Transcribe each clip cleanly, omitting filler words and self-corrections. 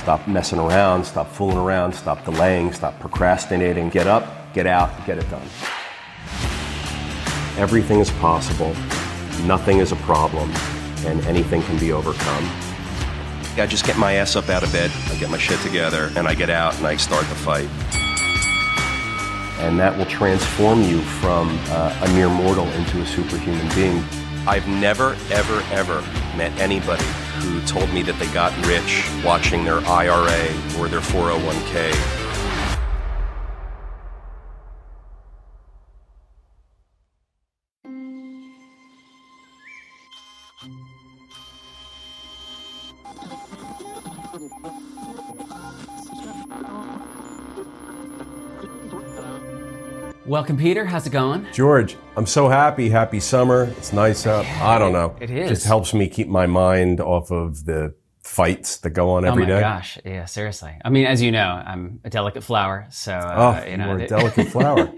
Stop messing around, stop fooling around, stop delaying, stop procrastinating. Get up, get out, get it done. Everything is possible, nothing is a problem, and anything can be overcome. I just get my ass up out of bed, I get my shit together, and I get out and I start the fight. And that will transform you from a mere mortal into a superhuman being. I've never, ever, ever met anybody who told me that they got rich watching their IRA or their 401k. Welcome, Peter. How's it going? George, I'm so happy. Happy summer. It's nice out. I don't know. It is. It just helps me keep my mind off of the fights that go on every day. Oh my gosh. Yeah, seriously. I mean, as you know, I'm a delicate flower. So, you're a delicate flower.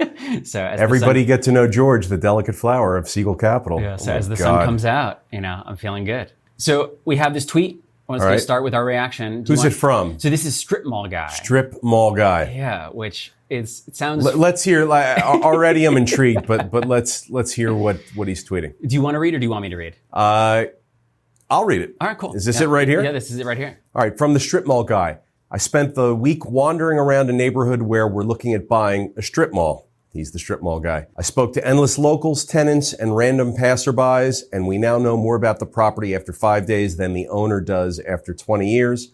So as everybody get to know George, the delicate flower of Siegel Capital. Yeah, so as the sun comes out, I'm feeling good. So we have this tweet. Let's go start with our reaction. Who's it from? So this is Strip Mall Guy. Strip Mall Guy. Yeah, which it sounds. Let's hear. Already, I'm intrigued, but let's hear what he's tweeting. Do you want to read, or do you want me to read? I'll read it. All right, cool. Is this it right here? Yeah, this is it right here. All right, from the Strip Mall Guy. I spent the week wandering around a neighborhood where we're looking at buying a strip mall. He's the strip mall guy. I spoke to endless locals, tenants, and random passerbys, and we now know more about the property after 5 days than the owner does after 20 years.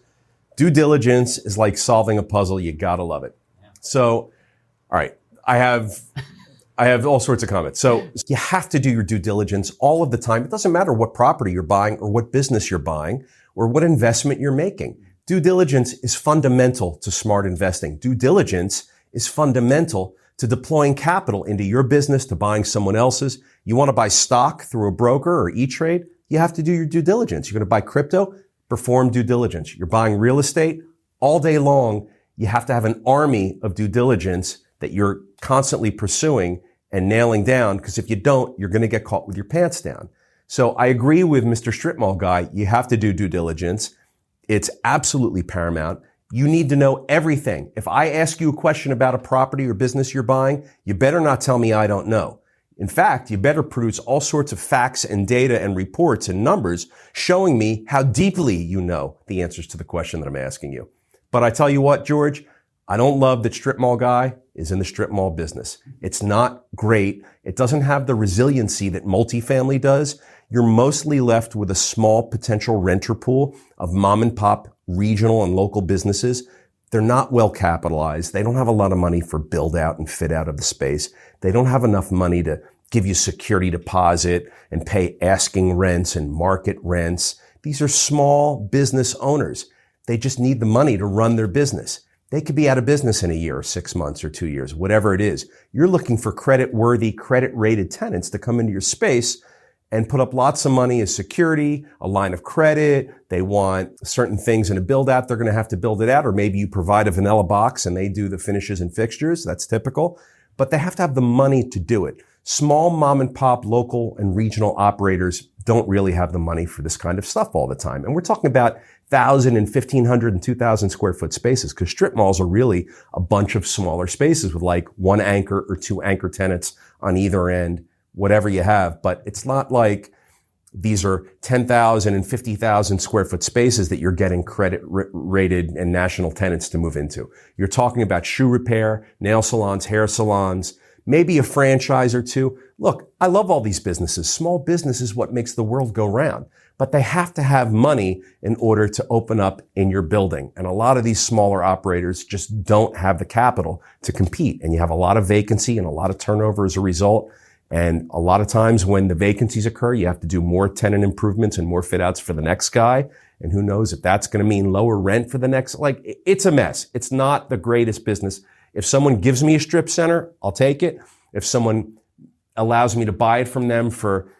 Due diligence is like solving a puzzle. You gotta love it. Yeah. So, all right, I have all sorts of comments. So you have to do your due diligence all of the time. It doesn't matter what property you're buying or what business you're buying or what investment you're making. Due diligence is fundamental to smart investing. Due diligence is fundamental to deploying capital into your business, to buying someone else's. You want to buy stock through a broker or E-Trade, you have to do your due diligence. You're going to buy crypto, perform due diligence. You're buying real estate all day long. You have to have an army of due diligence that you're constantly pursuing and nailing down, because if you don't, you're going to get caught with your pants down. So I agree with Mr. Strip Mall Guy. You have to do due diligence. It's absolutely paramount. You need to know everything. If I ask you a question about a property or business you're buying, you better not tell me I don't know. In fact, you better produce all sorts of facts and data and reports and numbers showing me how deeply you know the answers to the question that I'm asking you. But I tell you what, George, I don't love that Strip Mall Guy is in the strip mall business. It's not great. It doesn't have the resiliency that multifamily does. You're mostly left with a small potential renter pool of mom and pop regional and local businesses. They're not well capitalized. They don't have a lot of money for build out and fit out of the space. They don't have enough money to give you security deposit and pay asking rents and market rents. These are small business owners. They just need the money to run their business. They could be out of business in a year or 6 months or 2 years, whatever it is. You're looking for credit-worthy, credit-rated tenants to come into your space and put up lots of money as security, a line of credit. They want certain things in a build out. They're going to have to build it out, or maybe you provide a vanilla box and they do the finishes and fixtures. That's typical, but they have to have the money to do it. Small mom and pop local and regional operators don't really have the money for this kind of stuff all the time. And we're talking about 1,000 and 1,500 and 2,000 square foot spaces, because strip malls are really a bunch of smaller spaces with like one anchor or two anchor tenants on either end, whatever you have. But it's not like these are 10,000 and 50,000 square foot spaces that you're getting credit rated and national tenants to move into. You're talking about shoe repair, nail salons, hair salons, maybe a franchise or two. Look, I love all these businesses. Small business is what makes the world go round, but they have to have money in order to open up in your building. And a lot of these smaller operators just don't have the capital to compete. And you have a lot of vacancy and a lot of turnover as a result. And a lot of times when the vacancies occur, you have to do more tenant improvements and more fit outs for the next guy. And who knows if that's going to mean lower rent for the next, it's a mess. It's not the greatest business. If someone gives me a strip center, I'll take it. If someone allows me to buy it from them for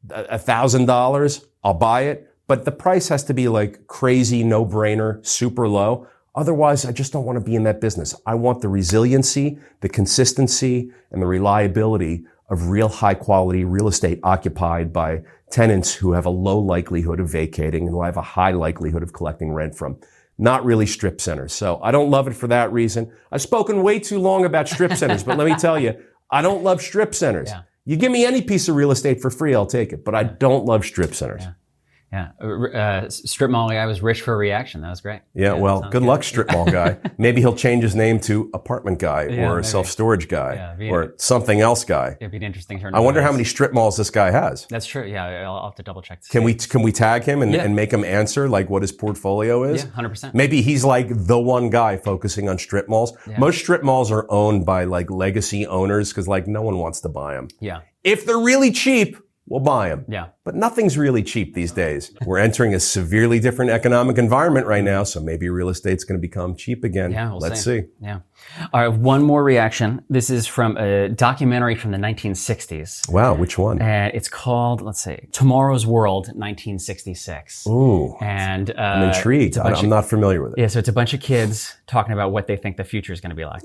$1,000, I'll buy it. But the price has to be like crazy, no brainer, super low. Otherwise, I just don't want to be in that business. I want the resiliency, the consistency, and the reliability of real high quality real estate occupied by tenants who have a low likelihood of vacating and who have a high likelihood of collecting rent from. not really strip centers. So I don't love it for that reason. I've spoken way too long about strip centers, but let me tell you, I don't love strip centers. Yeah. You give me any piece of real estate for free, I'll take it, but I don't love strip centers. Yeah. Strip mall guy was rich for a reaction. That was great. Yeah, well, good luck, strip mall guy. Maybe he'll change his name to apartment guy or maybe. self-storage guy or something else guy. It'd be an interesting turn. I wonder how many strip malls this guy has. That's true. Yeah, I'll have to double check. Can we tag him and make him answer like what his portfolio is? Yeah, 100%. Maybe he's like the one guy focusing on strip malls. Yeah. Most strip malls are owned by like legacy owners because like no one wants to buy them. Yeah. If they're really cheap, we'll buy them. Yeah. But nothing's really cheap these days. We're entering a severely different economic environment right now, so maybe real estate's going to become cheap again. Yeah, Let's see. Yeah. All right, one more reaction. This is from a documentary from the 1960s. Wow, which one? And it's called, let's see, Tomorrow's World, 1966. Ooh. And I'm intrigued. I'm not familiar with it. Yeah, so it's a bunch of kids talking about what they think the future is going to be like.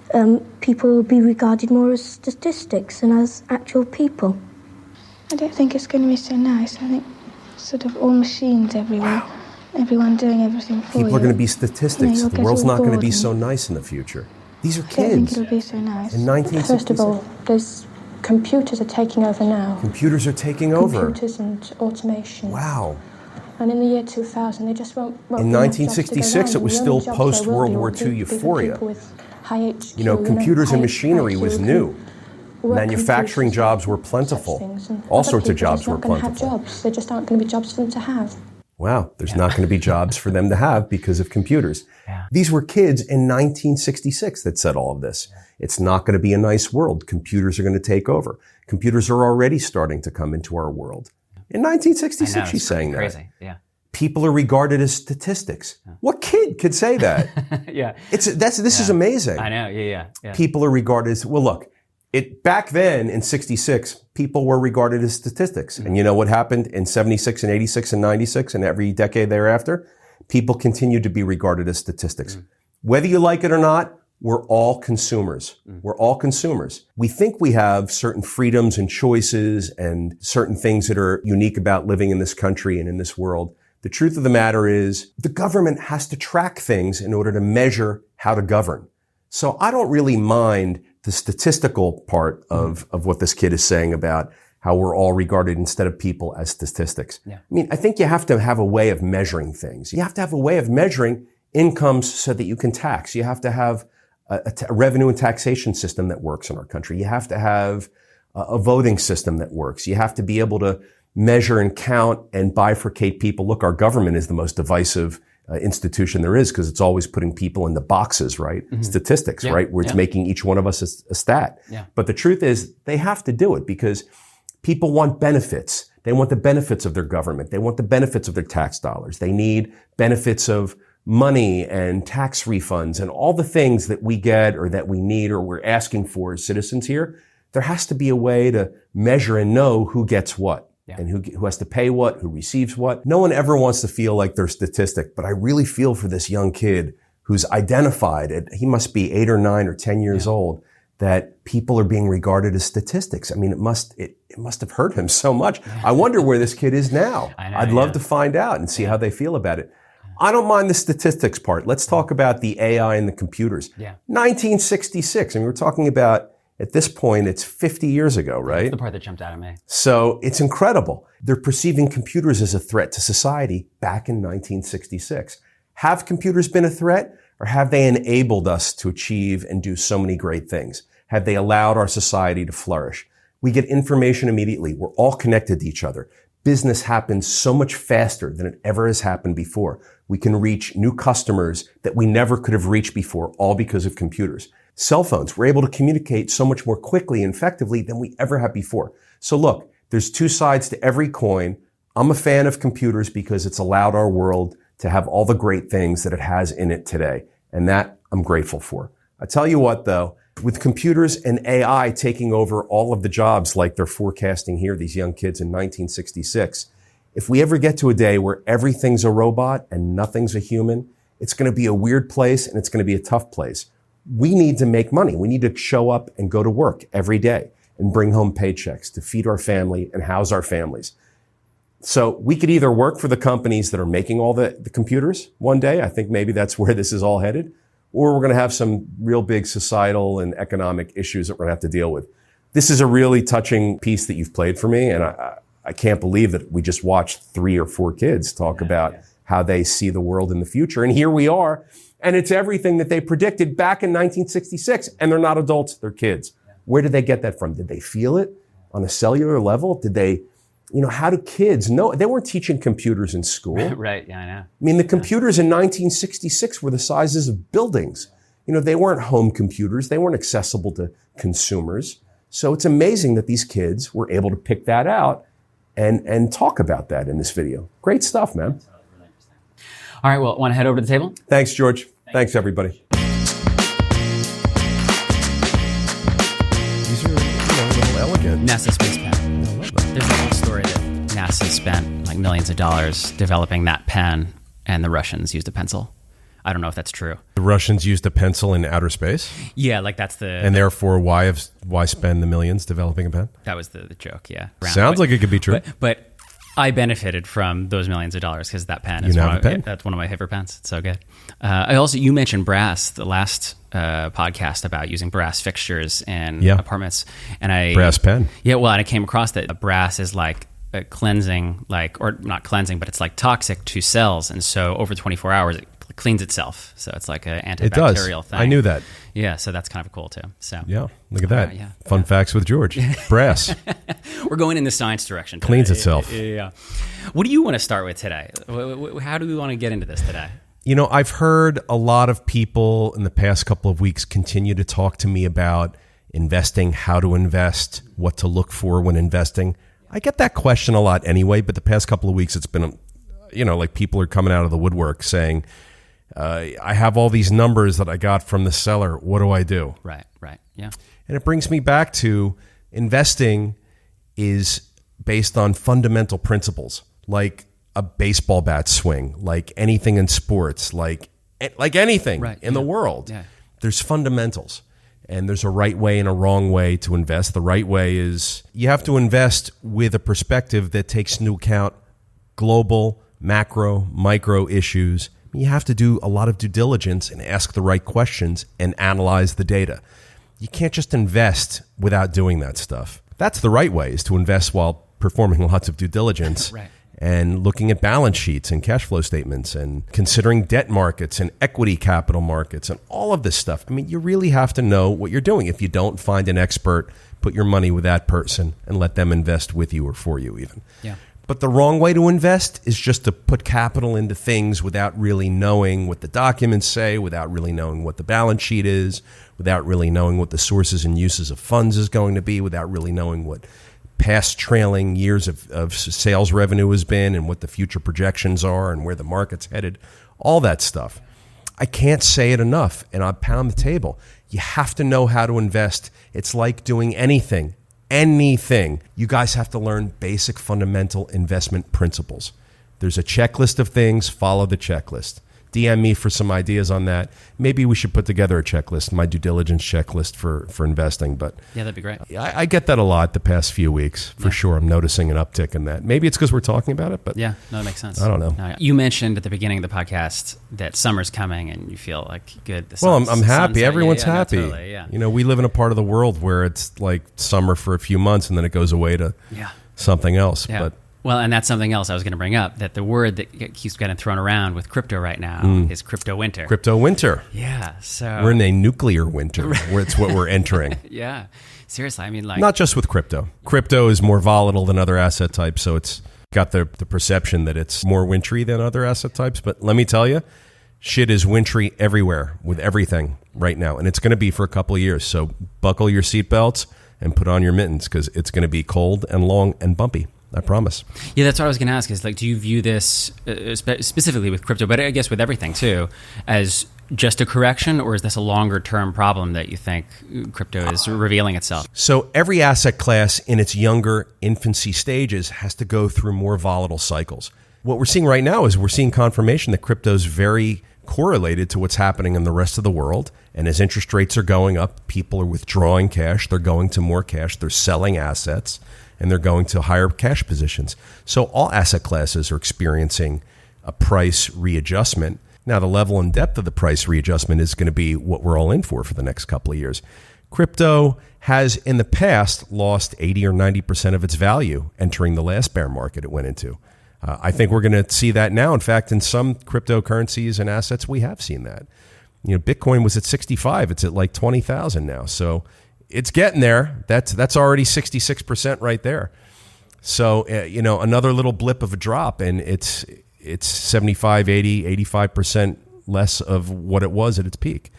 People will be regarded more as statistics than as actual people. I don't think it's going to be so nice. I think sort of all machines everywhere. Wow. Everyone doing everything for you. People are going to be statistics. The world's not going to be so nice in the future. These are kids. I don't think it'll be so nice. In 1966. First of all, those computers are taking over now. Computers are taking over. Computers and automation. Wow. And in the year 2000, they just won't in 1966, it was still post-World War II euphoria. You know, computers and machinery was new. Manufacturing jobs were plentiful. All sorts of jobs were plentiful. There just aren't going to be jobs for them to have. Wow, there's not going to be jobs for them to have because of computers. Yeah. These were kids in 1966 that said all of this. It's not going to be a nice world. Computers are going to take over. Computers are already starting to come into our world. In 1966, she's saying crazy. that. Yeah. People are regarded as statistics. What kid could say that? Yeah. This is amazing. I know. Yeah. People are regarded as, well, look, back then in 66, people were regarded as statistics. And you know what happened in 76 and 86 and 96 and every decade thereafter? People continued to be regarded as statistics. Whether you like it or not, we're all consumers. We're all consumers. We think we have certain freedoms and choices and certain things that are unique about living in this country and in this world. The truth of the matter is the government has to track things in order to measure how to govern. So I don't really mind the statistical part of what this kid is saying about how we're all regarded instead of people as statistics. Yeah. I mean, I think you have to have a way of measuring things. You have to have a way of measuring incomes so that you can tax. You have to have a revenue and taxation system that works in our country. You have to have a voting system that works. You have to be able to measure and count and bifurcate people. Look, our government is the most divisive institution there is because it's always putting people into boxes, right? Statistics, right? Where it's making each one of us a stat. Yeah. But the truth is they have to do it because people want benefits. They want the benefits of their government. They want the benefits of their tax dollars. They need benefits of money and tax refunds and all the things that we get or that we need or we're asking for as citizens here. There has to be a way to measure and know who gets what. And who has to pay what, who receives what. No one ever wants to feel like they're statistic, but I really feel for this young kid who's identified he must be 8 or 9 or 10 years old, that people are being regarded as statistics. I mean, it must have hurt him so much. I wonder where this kid is now. I'd love to find out and see how they feel about it. I don't mind the statistics part. Let's talk about the AI and the computers. 1966, and we're talking about, at this point, it's 50 years ago, right? That's the part that jumped out at me. So it's incredible. They're perceiving computers as a threat to society back in 1966. Have computers been a threat, or have they enabled us to achieve and do so many great things? Have they allowed our society to flourish? We get information immediately. We're all connected to each other. Business happens so much faster than it ever has happened before. We can reach new customers that we never could have reached before, all because of computers. Cell phones, we're able to communicate so much more quickly and effectively than we ever have before. So look, there's two sides to every coin. I'm a fan of computers because it's allowed our world to have all the great things that it has in it today. And that I'm grateful for. I tell you what though, with computers and AI taking over all of the jobs like they're forecasting here, these young kids in 1966, if we ever get to a day where everything's a robot and nothing's a human, it's going to be a weird place and it's going to be a tough place. We need to make money. We need to show up and go to work every day and bring home paychecks to feed our family and house our families. So we could either work for the companies that are making all the computers one day. I think maybe that's where this is all headed. Or we're going to have some real big societal and economic issues that we're going to have to deal with. This is a really touching piece that you've played for me. And I can't believe that we just watched 3 or 4 kids talk about how they see the world in the future. And here we are. And it's everything that they predicted back in 1966. And they're not adults, they're kids. Where did they get that from? Did they feel it on a cellular level? Did they, how do kids know? They weren't teaching computers in school. Right, yeah, I know. I mean, the computers in 1966 were the sizes of buildings. They weren't home computers. They weren't accessible to consumers. So it's amazing that these kids were able to pick that out and talk about that in this video. Great stuff, man. All right, well, want to head over to the table? Thanks, George. Thanks, everybody. These are, a little elegant. NASA space pen. There's a whole story that NASA spent like millions of dollars developing that pen, and the Russians used a pencil. I don't know if that's true. The Russians used a pencil in outer space? Yeah, like that's the... And therefore, why spend the millions developing a pen? That was the joke, yeah. Sounds like it could be true. But I benefited from those millions of dollars because that pen is that's one of my favorite pens. It's so good. You mentioned brass, the last podcast about using brass fixtures in apartments. And brass pen. Yeah, well, and I came across that brass is like cleansing, or not cleansing, but it's like toxic to cells. And so over 24 hours, it cleans itself. So it's like an antibacterial thing. I knew that. Yeah, so that's kind of cool too. So yeah, look at that. Fun facts with George. Brass. We're going in the science direction today. Cleans itself. Yeah. What do you want to start with today? How do we want to get into this today? I've heard a lot of people in the past couple of weeks continue to talk to me about investing, how to invest, what to look for when investing. I get that question a lot anyway, but the past couple of weeks it's been, like people are coming out of the woodwork saying, I have all these numbers that I got from the seller. What do I do? Right, yeah. And it brings me back to investing is based on fundamental principles, like a baseball bat swing, like anything in sports, like anything in the world. Yeah. There's fundamentals, and there's a right way and a wrong way to invest. The right way is you have to invest with a perspective that takes into account global, macro, micro issues. You have to do a lot of due diligence and ask the right questions and analyze the data. You can't just invest without doing that stuff. That's the right way, is to invest while performing lots of due diligence and looking at balance sheets and cash flow statements and considering debt markets and equity capital markets and all of this stuff. I mean, you really have to know what you're doing. If you don't, find an expert, put your money with that person and let them invest with you or for you even. Yeah. But the wrong way to invest is just to put capital into things without really knowing what the documents say, without really knowing what the balance sheet is, without really knowing what the sources and uses of funds is going to be, without really knowing what past trailing years of sales revenue has been and what the future projections are and where the market's headed, all that stuff. I can't say it enough, and I pound the table. You have to know how to invest. It's like doing anything. You guys have to learn basic fundamental investment principles. There's a checklist of things. Follow the checklist. DM me for some ideas on that. Maybe we should put together a checklist, my due diligence checklist for investing. But yeah, that'd be great. I get that a lot the past few weeks, for sure. I'm noticing an uptick in that. Maybe it's because we're talking about it, but yeah, no, it makes sense. I don't know. No, you mentioned at the beginning of the podcast that summer's coming and you feel like good. I'm happy. Everyone's happy. No, totally, yeah. We live in a part of the world where it's like summer for a few months and then it goes away to something else. Yeah. But well, and that's something else I was going to bring up, that the word that keeps getting thrown around with crypto right now is crypto winter. Crypto winter. Yeah. So we're in a nuclear winter where it's what we're entering. Yeah. Seriously. I mean, like, not just with crypto. Crypto is more volatile than other asset types. So it's got the perception that it's more wintry than other asset types. But let me tell you, shit is wintry everywhere with everything right now. And it's going to be for a couple of years. So buckle your seatbelts and put on your mittens because it's going to be cold and long and bumpy. I promise. Yeah, that's what I was going to ask is, like, do you view this specifically with crypto, but I guess with everything too, as just a correction, or is this a longer term problem that you think crypto is revealing itself? So every asset class in its younger infancy stages has to go through more volatile cycles. What we're seeing right now is we're seeing confirmation that crypto is very correlated to what's happening in the rest of the world. And as interest rates are going up, people are withdrawing cash. They're going to more cash. They're selling assets. and they're going to higher cash positions. So all asset classes are experiencing a price readjustment. Now, the level and depth of the price readjustment is going to be what we're all in for the next couple of years. Crypto has in the past lost 80 or 90% of its value entering the last bear market it went into. I think we're going to see that now. In fact, in some cryptocurrencies and assets, we have seen that. Bitcoin was at 65. It's at like 20,000 now. So it's getting there. That's already 66% right there. So, another little blip of a drop, and it's 75, 80, 85% less of what it was at its peak.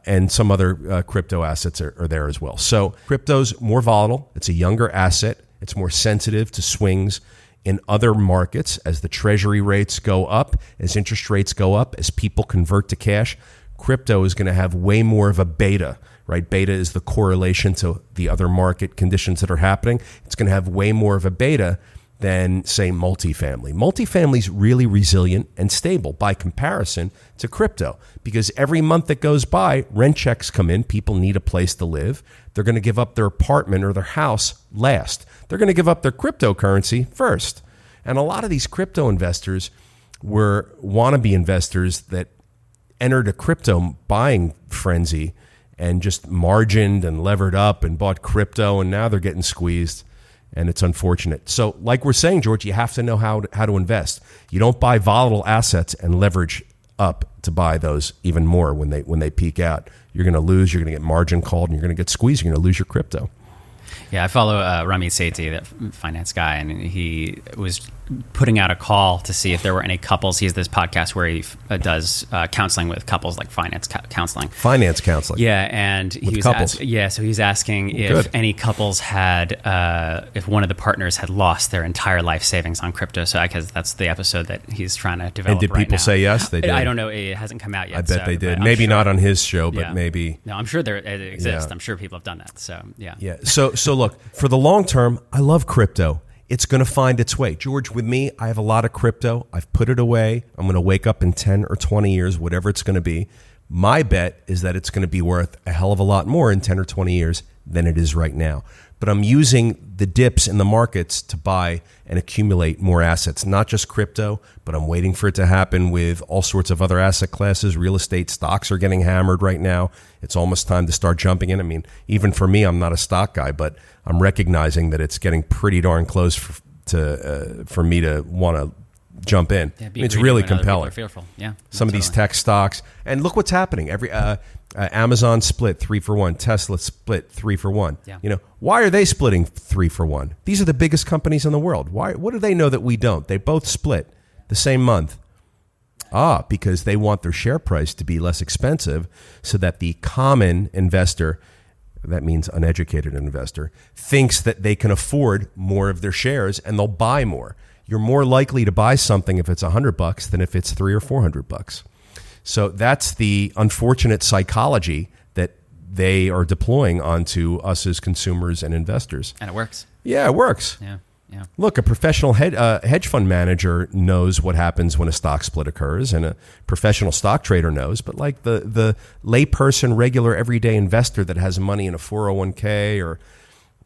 And some other crypto assets are there as well. So crypto's more volatile. It's a younger asset. It's more sensitive to swings in other markets as the treasury rates go up, as interest rates go up, as people convert to cash. Crypto is going to have way more of a beta, right? Beta is the correlation to the other market conditions that are happening. It's going to have way more of a beta than, say, multifamily. Multifamily is really resilient and stable by comparison to crypto because every month that goes by, rent checks come in. People need a place to live. They're going to give up their apartment or their house last. They're going to give up their cryptocurrency first. And a lot of these crypto investors were wannabe investors that entered a crypto buying frenzy and just margined and levered up and bought crypto, and now they're getting squeezed. And it's unfortunate. So like we're saying, George, you have to know how to invest. You don't buy volatile assets and leverage up to buy those even more when they peak out. You're going to lose. You're going to get margin called, and you're going to get squeezed. You're going to lose your crypto. Yeah, I follow Ramit Sethi, that finance guy, and he was putting out a call to see if there were any couples. He has this podcast where he does counseling with couples, like finance counseling. Finance counseling. Yeah, and he was so he's asking if any couples had, if one of the partners had lost their entire life savings on crypto. So I guess that's the episode that he's trying to develop. And did people say yes? They did. I don't know. It hasn't come out yet. I bet they did. Maybe sure, not on his show, but maybe. No, I'm sure it exists. Yeah. I'm sure people have done that. So yeah. Yeah. So look, for the long term, I love crypto. It's going to find its way. George, with me, I have a lot of crypto. I've put it away. I'm going to wake up in 10 or 20 years, whatever it's going to be. My bet is that it's going to be worth a hell of a lot more in 10 or 20 years than it is right now. But I'm using the dips in the markets to buy and accumulate more assets, not just crypto, but I'm waiting for it to happen with all sorts of other asset classes. Real estate stocks are getting hammered right now. It's almost time to start jumping in. I mean, even for me, I'm not a stock guy, but I'm recognizing that it's getting pretty darn close for me to want to jump in. Yeah, it's really compelling. Yeah, some of these tech stocks, and look what's happening. Every Amazon split 3-for-1, Tesla split 3-for-1. Yeah. Why are they splitting 3-for-1? These are the biggest companies in the world. Why? What do they know that we don't? They both split the same month. Because they want their share price to be less expensive, so that the common investor, that means uneducated investor, thinks that they can afford more of their shares and they'll buy more. You're more likely to buy something if it's $100 than if it's $300 or $400. So that's the unfortunate psychology that they are deploying onto us as consumers and investors. And it works. Yeah, it works. Yeah. Look, a professional hedge fund manager knows what happens when a stock split occurs, and a professional stock trader knows. But like the layperson, regular, everyday investor that has money in a 401k or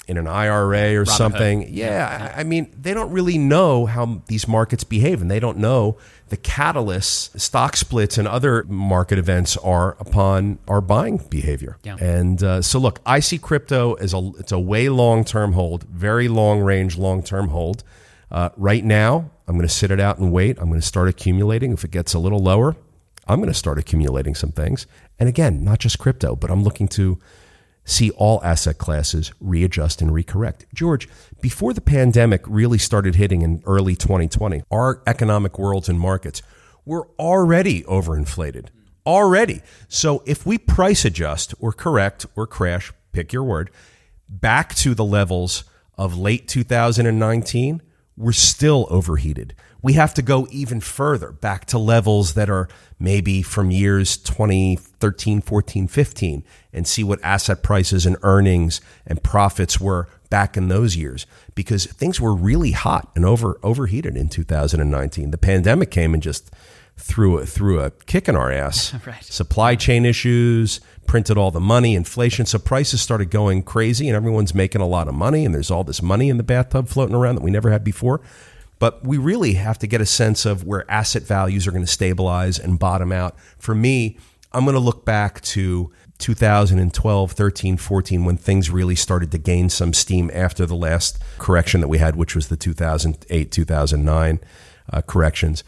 in an IRA or something. Yeah. I mean, they don't really know how these markets behave, and they don't know the catalysts, stock splits, and other market events are upon our buying behavior. Yeah. And so, look, I see crypto as it's a way long-term hold, very long-range, long-term hold. Right now, I'm going to sit it out and wait. I'm going to start accumulating. If it gets a little lower, I'm going to start accumulating some things. And again, not just crypto, but I'm looking to see all asset classes readjust and recorrect. George, before the pandemic really started hitting in early 2020, our economic worlds and markets were already overinflated. Already. So if we price adjust or correct or crash, pick your word, back to the levels of late 2019, we're still overheated. We have to go even further, back to levels that are maybe from years 2013, 14, 15, and see what asset prices and earnings and profits were back in those years, because things were really hot and overheated in 2019. The pandemic came and just threw a kick in our ass. Right. Supply chain issues, printed all the money, inflation. So prices started going crazy and everyone's making a lot of money and there's all this money in the bathtub floating around that we never had before. But we really have to get a sense of where asset values are going to stabilize and bottom out. For me, I'm going to look back to 2012, 13, 14, when things really started to gain some steam after the last correction that we had, which was the 2008, 2009 corrections.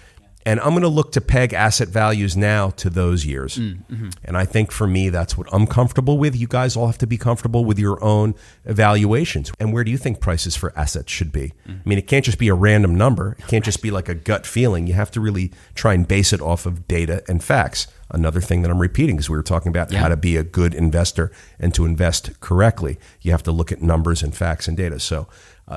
And I'm going to look to peg asset values now to those years. Mm-hmm. And I think for me, that's what I'm comfortable with. You guys all have to be comfortable with your own evaluations. And where do you think prices for assets should be? Mm-hmm. I mean, it can't just be a random number. It can't just be like a gut feeling. You have to really try and base it off of data and facts. Another thing that I'm repeating is we were talking about how to be a good investor and to invest correctly. You have to look at numbers and facts and data. So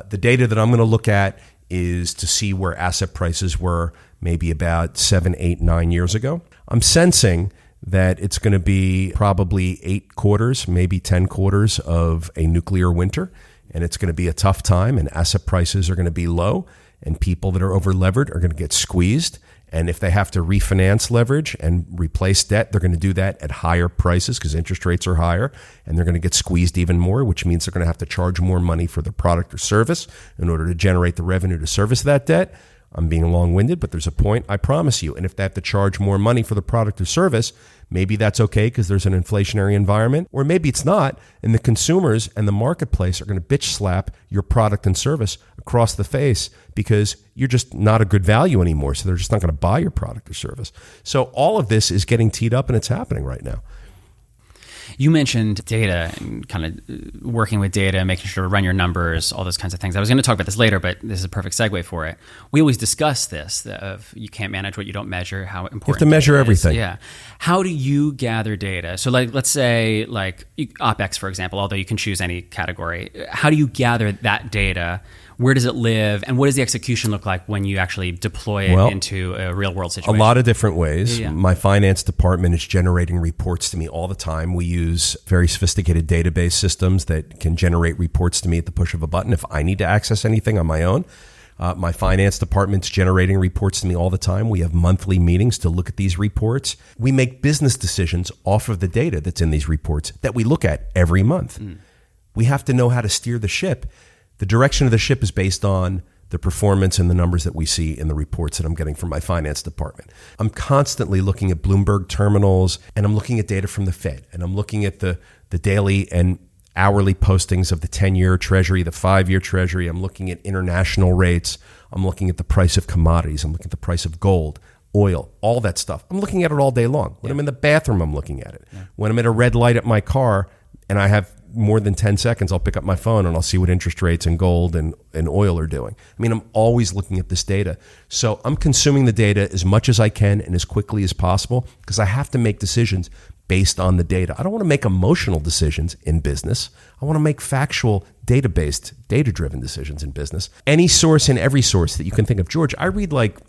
the data that I'm going to look at is to see where asset prices were maybe about 7, 8, 9 years ago. I'm sensing that it's going to be probably 8 quarters, maybe 10 quarters of a nuclear winter, and it's going to be a tough time, and asset prices are going to be low, and people that are over levered are going to get squeezed. And if they have to refinance leverage and replace debt, they're going to do that at higher prices because interest rates are higher, and they're going to get squeezed even more, which means they're going to have to charge more money for the product or service in order to generate the revenue to service that debt. I'm being long-winded, but there's a point, I promise you. And if they have to charge more money for the product or service, maybe that's okay because there's an inflationary environment, or maybe it's not, and the consumers and the marketplace are going to bitch slap your product and service across the face because you're just not a good value anymore, so they're just not going to buy your product or service. So all of this is getting teed up, and it's happening right now. You mentioned data and kind of working with data, making sure to run your numbers, all those kinds of things. I was going to talk about this later, but this is a perfect segue for it. We always discuss this, of you can't manage what you don't measure, how important you have to measure everything. Yeah. How do you gather data? So let's say OpEx, for example, although you can choose any category. How do you gather that data? Where does it live? And what does the execution look like when you actually deploy it into a real world situation? A lot of different ways. Yeah. My finance department is generating reports to me all the time. We use very sophisticated database systems that can generate reports to me at the push of a button if I need to access anything on my own. My finance department's generating reports to me all the time. We have monthly meetings to look at these reports. We make business decisions off of the data that's in these reports that we look at every month. We have to know how to steer the ship. The direction of the ship is based on the performance and the numbers that we see in the reports that I'm getting from my finance department. I'm constantly looking at Bloomberg terminals, and I'm looking at data from the Fed, and I'm looking at the daily and hourly postings of the 10-year Treasury, the 5-year Treasury. I'm looking at international rates. I'm looking at the price of commodities. I'm looking at the price of gold, oil, all that stuff. I'm looking at it all day long. When I'm in the bathroom, I'm looking at it. When I'm at a red light at my car and I have more than 10 seconds, I'll pick up my phone and I'll see what interest rates and gold and oil are doing. I mean, I'm always looking at this data. So I'm consuming the data as much as I can and as quickly as possible because I have to make decisions based on the data. I don't want to make emotional decisions in business. I want to make factual, data-based, data-driven decisions in business. Any source and every source that you can think of. George, I read like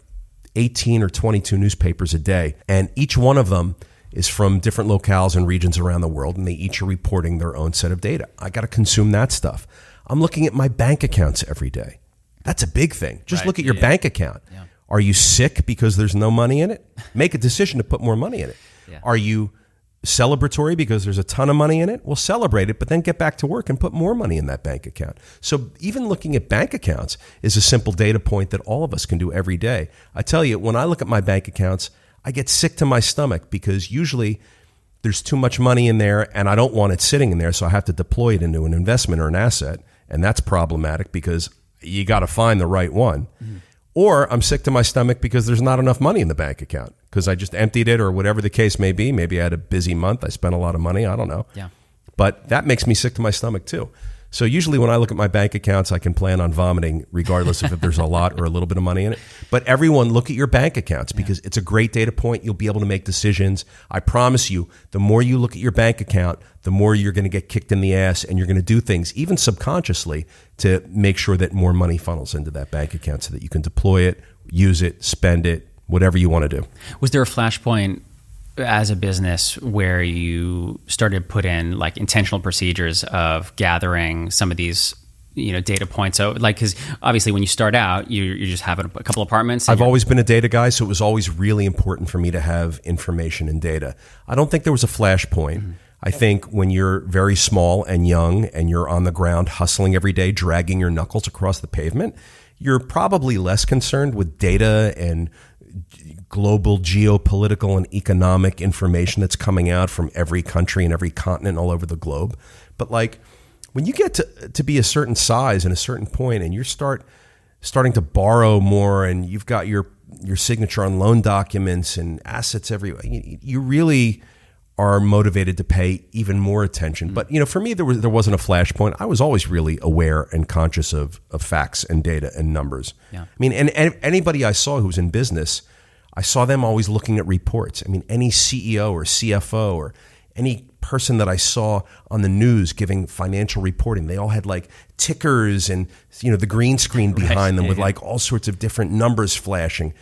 18 or 22 newspapers a day, and each one of them is from different locales and regions around the world, and they each are reporting their own set of data. I got to consume that stuff. I'm looking at my bank accounts every day. That's a big thing. Just look at your bank account. Yeah. Are you sick because there's no money in it? Make a decision to put more money in it. Yeah. Are you celebratory because there's a ton of money in it? Well, celebrate it, but then get back to work and put more money in that bank account. So even looking at bank accounts is a simple data point that all of us can do every day. I tell you, when I look at my bank accounts, I get sick to my stomach because usually there's too much money in there and I don't want it sitting in there, so I have to deploy it into an investment or an asset, and that's problematic because you got to find the right one. Mm-hmm. Or I'm sick to my stomach because there's not enough money in the bank account because I just emptied it or whatever the case may be. Maybe I had a busy month. I spent a lot of money. I don't know. Yeah. But that makes me sick to my stomach too. So usually when I look at my bank accounts, I can plan on vomiting regardless of if there's a lot or a little bit of money in it. But everyone, look at your bank accounts because it's a great data point. You'll be able to make decisions. I promise you, the more you look at your bank account, the more you're going to get kicked in the ass and you're going to do things, even subconsciously, to make sure that more money funnels into that bank account so that you can deploy it, use it, spend it, whatever you want to do. Was there a flashpoint as a business where you started to put in like intentional procedures of gathering some of these data points. So because obviously when you start out, you just have a couple apartments. I've always been a data guy, so it was always really important for me to have information and data. I don't think there was a flashpoint. Mm-hmm. I think when you're very small and young and you're on the ground hustling every day, dragging your knuckles across the pavement, you're probably less concerned with data and global geopolitical and economic information that's coming out from every country and every continent all over the globe. But when you get to be a certain size and a certain point and you're starting to borrow more and you've got your signature on loan documents and assets everywhere, you really are motivated to pay even more attention. But, for me, there wasn't a flashpoint. I was always really aware and conscious of facts and data and numbers. Yeah. I mean, and anybody I saw who was in business, I saw them always looking at reports. I mean, any CEO or CFO or any person that I saw on the news giving financial reporting, they all had tickers and, the green screen behind them with all sorts of different numbers flashing.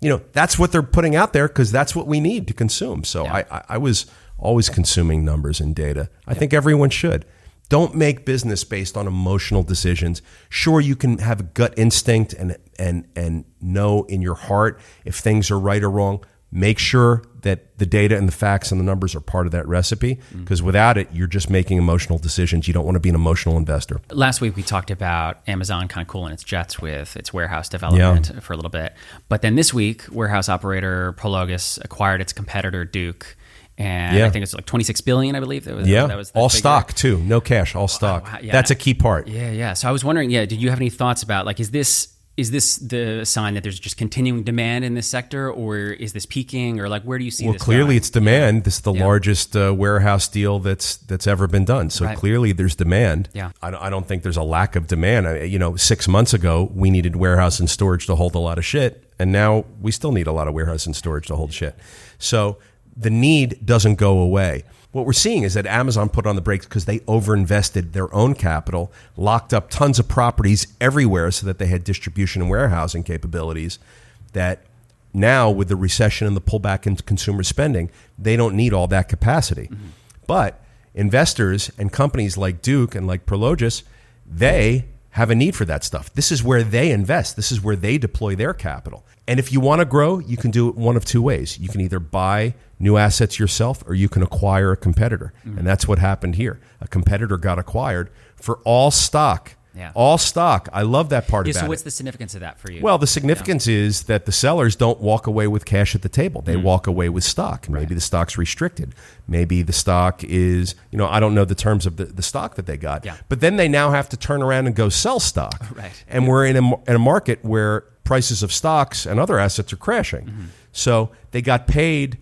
That's what they're putting out there because that's what we need to consume. So I was always consuming numbers and data. I think everyone should. Don't make business based on emotional decisions. Sure, you can have a gut instinct and know in your heart if things are right or wrong. Make sure that the data and the facts and the numbers are part of that recipe, because without it, you're just making emotional decisions. You don't want to be an emotional investor. Last week, we talked about Amazon kind of cooling its jets with its warehouse development for a little bit. But then this week, warehouse operator Prologis acquired its competitor Duke. And I think it's $26 billion, I believe. That was all figure. Stock too. No cash, all stock. Wow. Yeah. That's a key part. Yeah. So I was wondering, did you have any thoughts about is this the sign that there's just continuing demand in this sector, or is this peaking, or where do you see this? Well, clearly it's demand. Yeah. This is the largest warehouse deal that's ever been done. So clearly there's demand. Yeah. I don't think there's a lack of demand. 6 months ago, we needed warehouse and storage to hold a lot of shit. And now we still need a lot of warehouse and storage to hold shit. So the need doesn't go away. What we're seeing is that Amazon put on the brakes because they overinvested their own capital, locked up tons of properties everywhere so that they had distribution and warehousing capabilities that now with the recession and the pullback in consumer spending, they don't need all that capacity. Mm-hmm. But investors and companies like Duke and like Prologis, they have a need for that stuff. This is where they invest. This is where they deploy their capital. And if you want to grow, you can do it one of two ways. You can either buy new assets yourself or you can acquire a competitor. Mm-hmm. And that's what happened here. A competitor got acquired for all stock. Yeah. All stock. I love that part about it. So what's the significance of that for you? Well, the significance is that the sellers don't walk away with cash at the table. They walk away with stock. Maybe the stock's restricted. Maybe the stock is, I don't know the terms of the stock that they got. Yeah. But then they now have to turn around and go sell stock. Right. And we're in a market where prices of stocks and other assets are crashing. Mm-hmm. So they got paid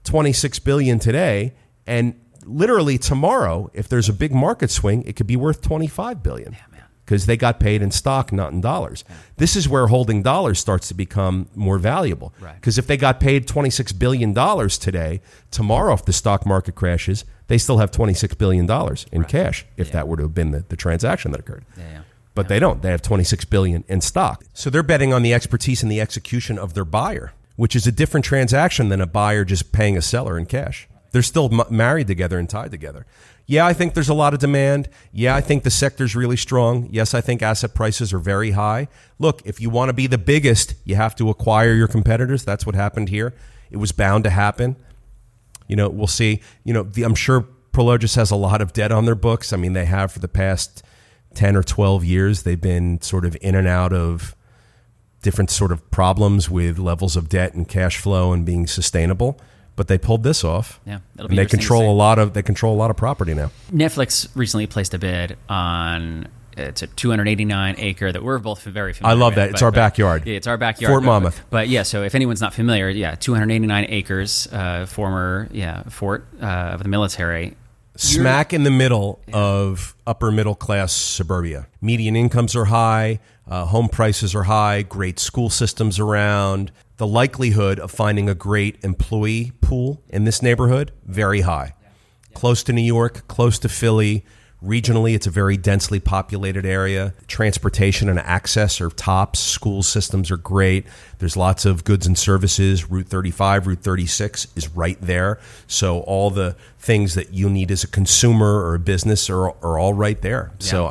$26 billion today, and literally tomorrow, if there's a big market swing, it could be worth $25 billion. Yeah, man. Because they got paid in stock, not in dollars. Yeah. This is where holding dollars starts to become more valuable. Because if they got paid $26 billion today, tomorrow if the stock market crashes, they still have $26 billion in cash if that were to have been the transaction that occurred. Yeah. But they don't. They have $26 billion in stock. So they're betting on the expertise and the execution of their buyer, which is a different transaction than a buyer just paying a seller in cash. They're still married together and tied together. Yeah, I think there's a lot of demand. Yeah, I think the sector's really strong. Yes, I think asset prices are very high. Look, if you want to be the biggest, you have to acquire your competitors. That's what happened here. It was bound to happen. We'll see. I'm sure Prologis has a lot of debt on their books. I mean, they have for the past 10 or 12 years. They've been sort of in and out of different sort of problems with levels of debt and cash flow and being sustainable. But they pulled this off. Yeah, and they control a lot of property now. Netflix recently placed a bid on it's a 289 acre that we're both very familiar with. I love that. It's our backyard. Yeah, it's our backyard. Fort Monmouth. But so if anyone's not familiar, 289 acres, former fort of the military. Smack in the middle of upper middle class suburbia. Median incomes are high, home prices are high, great school systems around. The likelihood of finding a great employee pool in this neighborhood, very high. Close to New York, close to Philly, Regionally, it's a very densely populated area. Transportation and access are tops. School systems are great. There's lots of goods and services. Route 35, Route 36 is right there. So all the things that you need as a consumer or a business are all right there. Yeah. So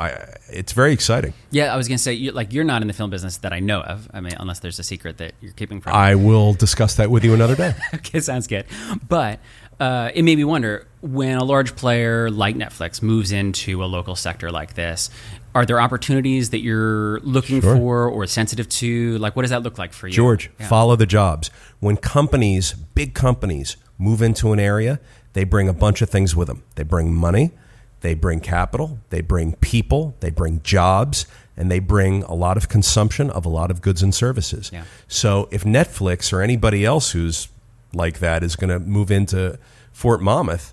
it's very exciting. Yeah, I was going to say, you're not in the film business that I know of. I mean, unless there's a secret that you're keeping from. I will discuss that with you another day. Okay, sounds good. But it made me wonder, when a large player like Netflix moves into a local sector like this, are there opportunities that you're looking for or sensitive to? Like, what does that look like for you? George, follow the jobs. When companies, big companies, move into an area, they bring a bunch of things with them. They bring money, they bring capital, they bring people, they bring jobs, and they bring a lot of consumption of a lot of goods and services. Yeah. So if Netflix or anybody else who's like that is going to move into Fort Monmouth,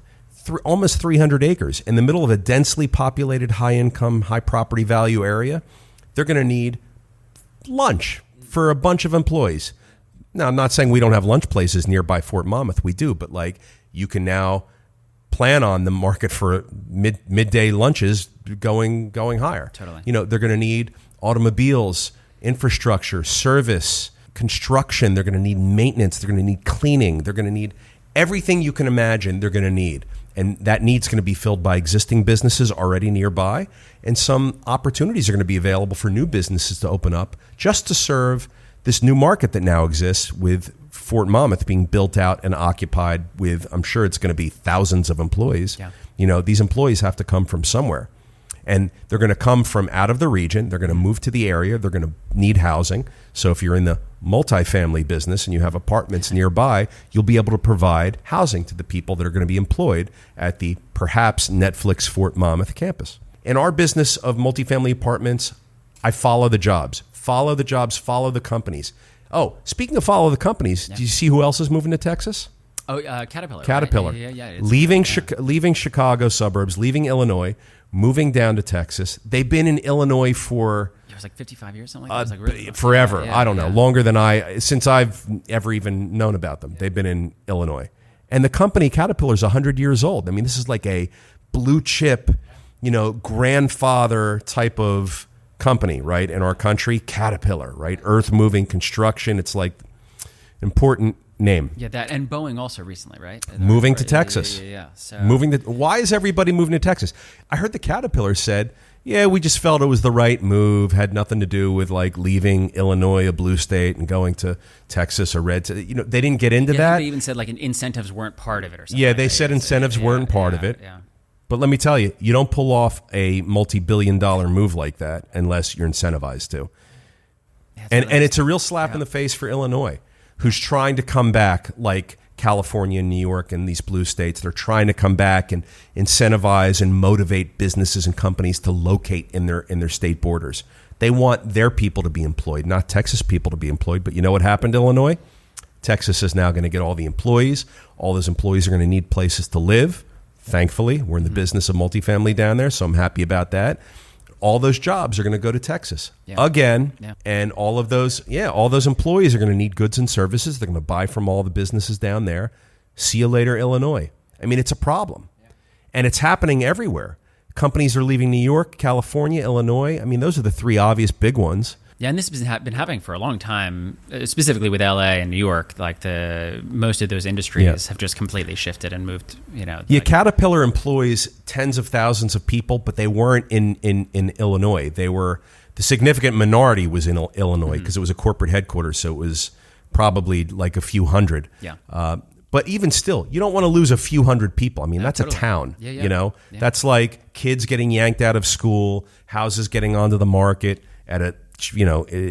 almost 300 acres in the middle of a densely populated, high-income, high-property value area, they're going to need lunch for a bunch of employees. Now, I'm not saying we don't have lunch places nearby Fort Monmouth. We do, but you can now plan on the market for midday lunches going higher. Totally. They're going to need automobiles, infrastructure, service, construction. They're going to need maintenance. They're going to need cleaning. They're going to need everything you can imagine they're going to need. And that need's going to be filled by existing businesses already nearby. And some opportunities are going to be available for new businesses to open up just to serve this new market that now exists, with Fort Monmouth being built out and occupied with, I'm sure it's going to be thousands of employees. Yeah. These employees have to come from somewhere. And they're going to come from out of the region. They're going to move to the area. They're going to need housing. So if you're in the multifamily business and you have apartments nearby, you'll be able to provide housing to the people that are going to be employed at the perhaps Netflix Fort Monmouth campus. In our business of multifamily apartments, I follow the jobs. Follow the jobs, follow the companies. Oh, speaking of follow the companies, do you see who else is moving to Texas? Oh, Caterpillar. Caterpillar. Right? Yeah. Leaving Chicago suburbs, leaving Illinois, moving down to Texas. They've been in Illinois for... It was like 55 years, something like that. It was really forever. I don't know. Longer than since I've ever even known about them. They've been in Illinois. And the company, Caterpillar, is 100 years old. I mean, this is like a blue chip, grandfather type of company, right? In our country, Caterpillar, right? Earth moving construction. It's like important name. Yeah, that, and Boeing also recently, right? Moving to Texas. Yeah. So why is everybody moving to Texas? I heard the Caterpillar said, yeah, we just felt it was the right move, had nothing to do with leaving Illinois, a blue state, and going to Texas, a red state. They didn't get into that. They even said incentives weren't part of it or something. Yeah, they said incentives weren't part of it. Yeah. But let me tell you, you don't pull off a multi-billion-dollar move like that unless you're incentivized to. Yeah, and it's a real slap in the face for Illinois, who's trying to come back like California and New York and these blue states. They're trying to come back and incentivize and motivate businesses and companies to locate in their state borders. They want their people to be employed, not Texas people to be employed. But you know what happened to Illinois? Texas is now going to get all the employees. All those employees are going to need places to live. Thankfully, we're in the business of multifamily down there, so I'm happy about that. All those jobs are going to go to Texas again, and all those employees are going to need goods and services. They're going to buy from all the businesses down there. See you later, Illinois. I mean, it's a problem, and it's happening everywhere. Companies are leaving New York, California, Illinois. I mean, those are the three obvious big ones. Yeah, and this has been happening for a long time, specifically with LA and New York. Most of those industries have just completely shifted and moved. Caterpillar employs tens of thousands of people, but they weren't in Illinois. The significant minority was in Illinois because it was a corporate headquarters, so it was probably like a few hundred. Yeah. But even still, you don't want to lose a few hundred people. I mean, that's totally a town. That's like kids getting yanked out of school, houses getting onto the market at a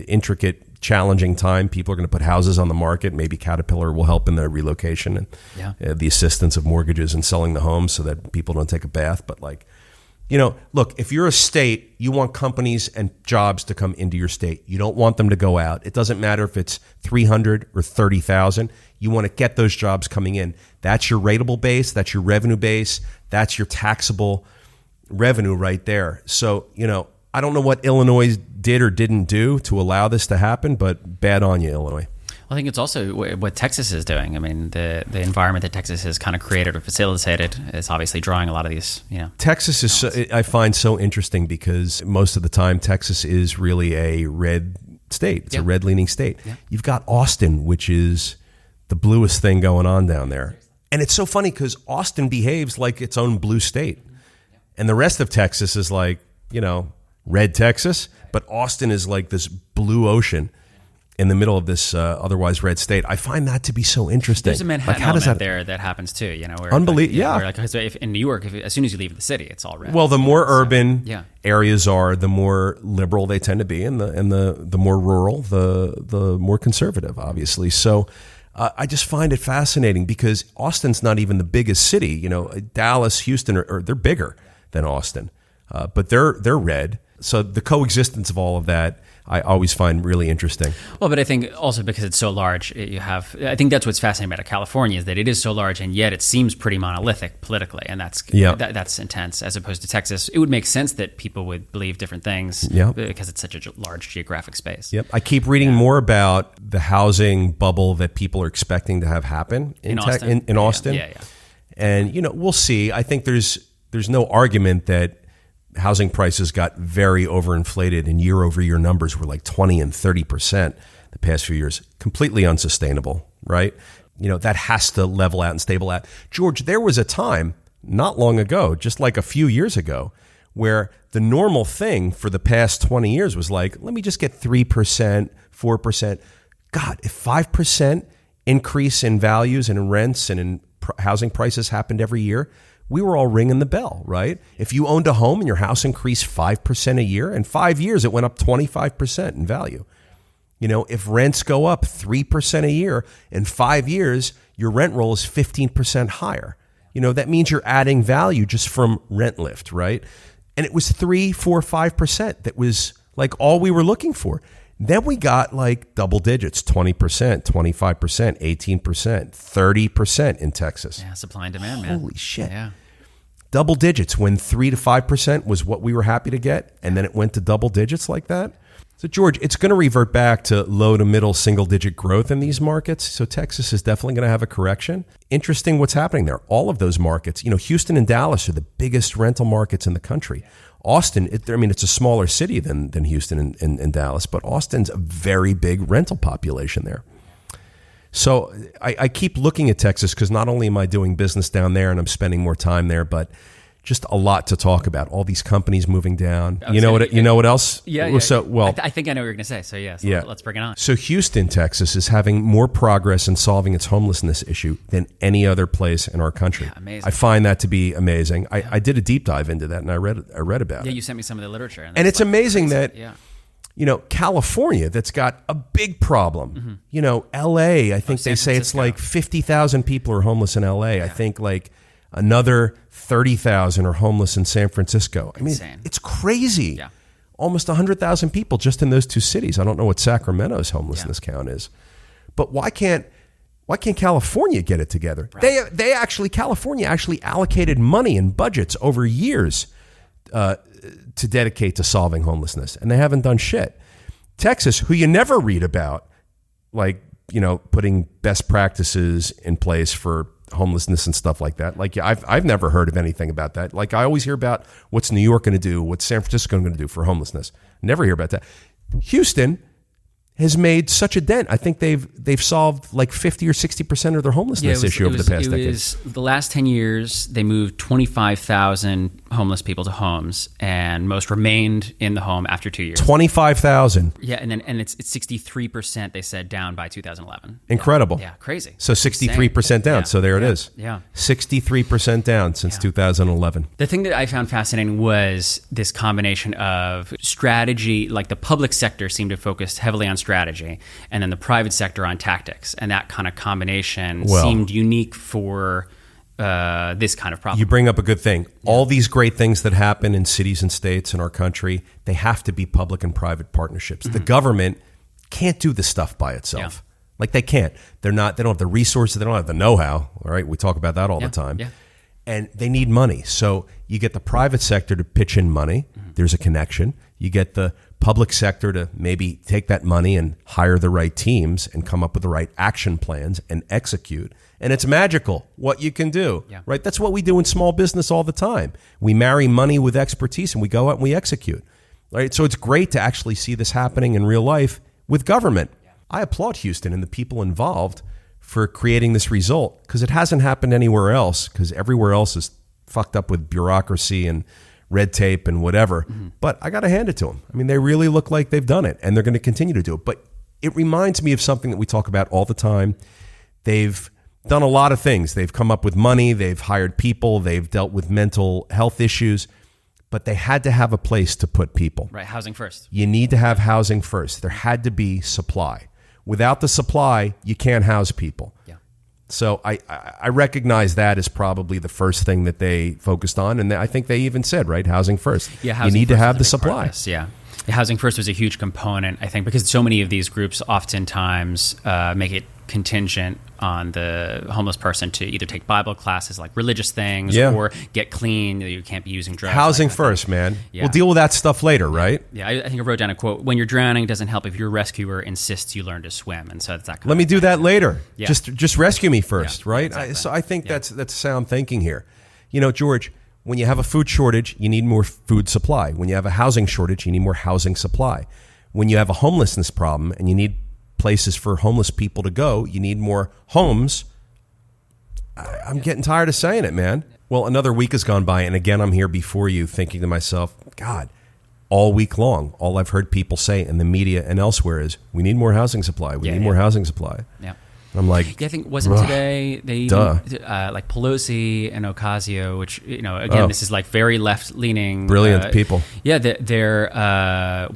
intricate, challenging time. People are going to put houses on the market. Maybe Caterpillar will help in their relocation and the assistance of mortgages and selling the homes so that people don't take a bath. But look, if you're a state, you want companies and jobs to come into your state. You don't want them to go out. It doesn't matter if it's 300 or 30,000. You want to get those jobs coming in. That's your rateable base. That's your revenue base. That's your taxable revenue right there. So, I don't know what Illinois did or didn't do to allow this to happen, but bad on you, Illinois. I think it's also what Texas is doing. I mean, the environment that Texas has kind of created or facilitated is obviously drawing a lot of these, Texas is, I find so interesting because most of the time Texas is really a red state. It's a red-leaning state. Yeah. You've got Austin, which is the bluest thing going on down there. And it's so funny because Austin behaves like its own blue state. And the rest of Texas is like, red Texas. But Austin is like this blue ocean in the middle of this otherwise red state. I find that to be so interesting. There's a Manhattan element there that happens too. Where unbelievable. If in New York, as soon as you leave the city, it's all red. Well, the more urban areas are, the more liberal they tend to be, and the more rural, the more conservative, obviously. So I just find it fascinating because Austin's not even the biggest city. Dallas, Houston, they're bigger than Austin, but they're red. So the coexistence of all of that, I always find really interesting. Well, but I think also because it's so large, I think that's what's fascinating about California is that it is so large and yet it seems pretty monolithic politically, and that's intense as opposed to Texas. It would make sense that people would believe different things because it's such a large geographic space. Yep. I keep reading more about the housing bubble that people are expecting to have happen in Austin. Yeah. And we'll see. I think there's no argument that housing prices got very overinflated and year-over-year numbers were like 20 and 30% the past few years. Completely unsustainable, right? That has to level out and stable out. George, there was a time not long ago, just like a few years ago, where the normal thing for the past 20 years was like, let me just get 3%, 4%. God, if 5% increase in values and in rents and in housing prices happened every year, we were all ringing the bell, right? If you owned a home and your house increased 5% a year, in 5 years it went up 25% in value. If rents go up 3% a year, in 5 years, your rent roll is 15% higher. That means you're adding value just from rent lift, right? And it was 3, 4, 5%. That was like all we were looking for. Then we got like double digits, 20%, 25%, 18%, 30% in Texas. Yeah, supply and demand, man. Holy shit. Yeah. Double digits when 3 to 5% was what we were happy to get. And then it went to double digits like that. So George, it's going to revert back to low to middle single digit growth in these markets. So Texas is definitely going to have a correction. Interesting what's happening there. All of those markets, Houston and Dallas are the biggest rental markets in the country. Austin, it's a smaller city than Houston and Dallas, but Austin's a very big rental population there. So I keep looking at Texas because not only am I doing business down there and I'm spending more time there, but just a lot to talk about. All these companies moving down. You know what else? Yeah. So, well, I think I know what you're going to say. So yes, let's bring it on. So Houston, Texas is having more progress in solving its homelessness issue than any other place in our country. Yeah, amazing. I find that to be amazing. I did a deep dive into that and I read about it. Yeah, you sent me some of the literature. And it's amazing that, California, that's got a big problem. Mm-hmm. LA, I think they say it's like 50,000 people are homeless in LA. Yeah. I think like another 30,000 are homeless in San Francisco. I mean, it's crazy. Yeah. Almost 100,000 people just in those two cities. I don't know what Sacramento's homelessness count is. But why can't California get it together? Right. California actually allocated money and budgets over years to dedicate to solving homelessness, and they haven't done shit. Texas, who you never read about, putting best practices in place for homelessness and stuff like that. Like I've never heard of anything about that. Like I always hear about what's New York going to do, what's San Francisco going to do for homelessness. Never hear about that. Houston has made such a dent. I think they've solved like 50 or 60% of their homelessness issue over the past decade. The last 10 years, they moved 25,000 homeless people to homes, and most remained in the home after 2 years. 25,000. Yeah, and it's 63%, they said, down by 2011. Incredible. Yeah, crazy. So 63% down. Yeah. So there it is. Yeah. 63% down since 2011. The thing that I found fascinating was this combination of strategy, like the public sector seemed to focus heavily on strategy, and then the private sector on tactics, and that kind of combination seemed unique for this kind of problem. You bring up a good thing. Yeah. All these great things that happen in cities and states in our country, they have to be public and private partnerships. Mm-hmm. The government can't do this stuff by itself. Yeah. Like they can't. They don't have the resources. They don't have the know-how. All right, we talk about that all the time. Yeah. And they need money. So you get the private sector to pitch in money. Mm-hmm. There's a connection. You get the public sector to maybe take that money and hire the right teams and come up with the right action plans and execute. And it's magical what you can do, right? That's what we do in small business all the time. We marry money with expertise and we go out and we execute, right? So it's great to actually see this happening in real life with government. I applaud Houston and the people involved for creating this result, because it hasn't happened anywhere else, because everywhere else is fucked up with bureaucracy and red tape and whatever. But I got to hand it to them. I mean, they really look like they've done it, and they're going to continue to do it. But it reminds me of something that we talk about all the time. They've done a lot of things. They've come up with money. They've hired people. They've dealt with mental health issues. But they had to have a place to put people. Right, housing first. You need to have housing first. There had to be supply. Without the supply, you can't house people. Yeah. So I recognize that as probably the first thing that they focused on. And I think they even said, right, housing first. Yeah, housing you need to have the supply. Yeah. Housing first was a huge component, I think, because so many of these groups oftentimes make it contingent on the homeless person to either take Bible classes, like religious things, or get clean. You can't be using drugs. Housing first, man. Yeah. We'll deal with that stuff later, right? Yeah, I think I wrote down a quote: "When you're drowning, it doesn't help if your rescuer insists you learn to swim." And so it's that. Let me do that later. Yeah. Just rescue me first, right? Exactly. So I think that's sound thinking here. You know, George, when you have a food shortage, you need more food supply. When you have a housing shortage, you need more housing supply. When you have a homelessness problem and you need places for homeless people to go, you need more homes. I'm getting tired of saying it, man. Well, another week has gone by, and again, I'm here before you thinking to myself, God, all week long, all I've heard people say in the media and elsewhere is, we need more housing supply. We need more housing supply. Yeah. I'm like, I think wasn't today they even like Pelosi and Ocasio, which again this is like very left leaning, brilliant people. Yeah, they're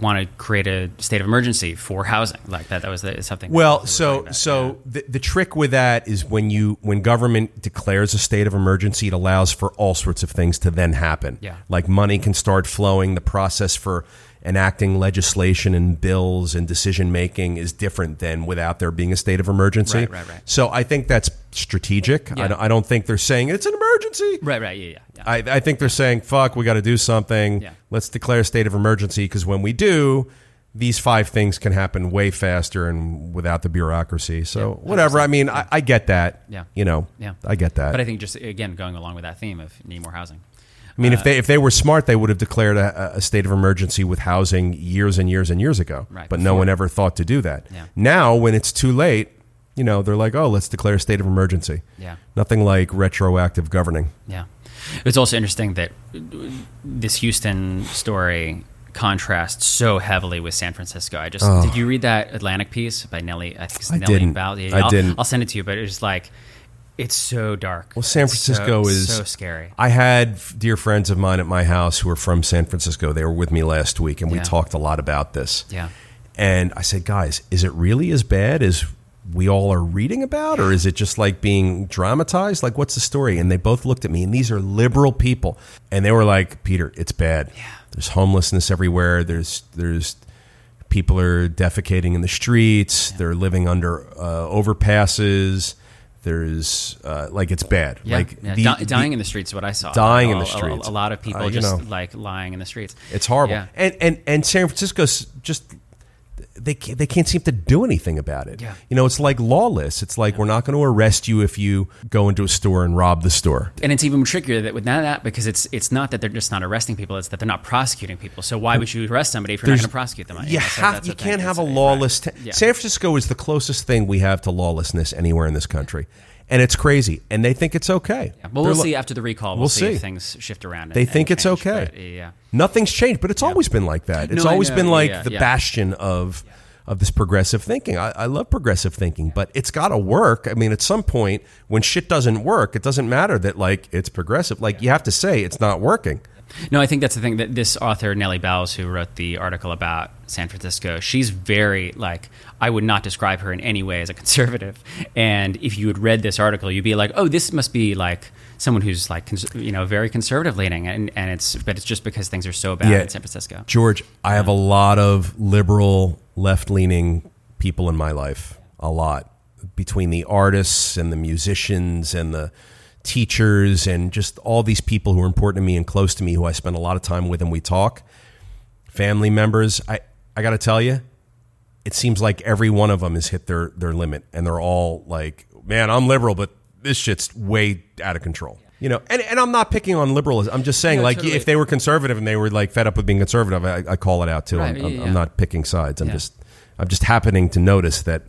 want to create a state of emergency for housing, like that. That was something. Well, the trick with that is when government declares a state of emergency, it allows for all sorts of things to then happen. Yeah, like money can start flowing. The process for enacting legislation and bills and decision making is different than without there being a state of emergency. Right. So I think that's strategic. Yeah. I don't think they're saying it's an emergency. Right. Yeah. I think they're saying, fuck, we got to do something. Yeah. Let's declare a state of emergency, because when we do, these 5 things can happen way faster and without the bureaucracy. So whatever. I mean, I get that. Yeah. I get that. But I think just, again, going along with that theme of need more housing. I mean, if they were smart, they would have declared a state of emergency with housing years and years and years ago. Right, but no one ever thought to do that. Yeah. Now, when it's too late, they're like, oh, let's declare a state of emergency. Yeah. Nothing like retroactive governing. Yeah. It's also interesting that this Houston story contrasts so heavily with San Francisco. Did you read that Atlantic piece by Nellie? I think it's Nellie Bowles. I didn't. I'll send it to you, but it's like, it's so dark. Well, San Francisco is so scary. I had dear friends of mine at my house who are from San Francisco. They were with me last week, and we talked a lot about this. Yeah. And I said, guys, is it really as bad as we all are reading about, or is it just like being dramatized? Like, what's the story? And they both looked at me, and these are liberal people, and they were like, Peter, it's bad. Yeah. There's homelessness everywhere. There's people are defecating in the streets. Yeah. They're living under overpasses. There's it's bad. Yeah, dying in the streets is what I saw. Dying in the streets. A lot of people just lying in the streets. It's horrible. Yeah. And San Francisco's just they can't seem to do anything about it. Yeah. It's like lawless. It's like we're not going to arrest you if you go into a store and rob the store. And it's even trickier with that because it's not that they're just not arresting people, it's that they're not prosecuting people. So why would you arrest somebody if you're not going to prosecute them? You can't have a lawless San Francisco is the closest thing we have to lawlessness anywhere in this country. And it's crazy, and they think it's okay. Yeah. Well, we'll see after the recall. We'll see if things shift around. They think it's change, okay. Nothing's changed, but it's always been like that. It's always been like the bastion of this progressive thinking. I love progressive thinking, but it's got to work. I mean, at some point, when shit doesn't work, it doesn't matter that it's progressive. You have to say it's not working. No, I think that's the thing that this author, Nellie Bowles, who wrote the article about San Francisco, she's very, I would not describe her in any way as a conservative. And if you had read this article, you'd be like, oh, this must be someone who's very conservative leaning. But it's just because things are so bad in San Francisco. George, I have a lot of liberal, left-leaning people in my life. A lot. Between the artists and the musicians and the teachers and just all these people who are important to me and close to me, who I spend a lot of time with and we talk, family members. I got to tell you, it seems like every one of them has hit their limit, and they're all like, man, I'm liberal, but this shit's way out of control. You know, and I'm not picking on liberalism. I'm just saying, like, totally. If they were conservative and they were like fed up with being conservative, I call it out too. Right, I'm not picking sides. I'm just happening to notice that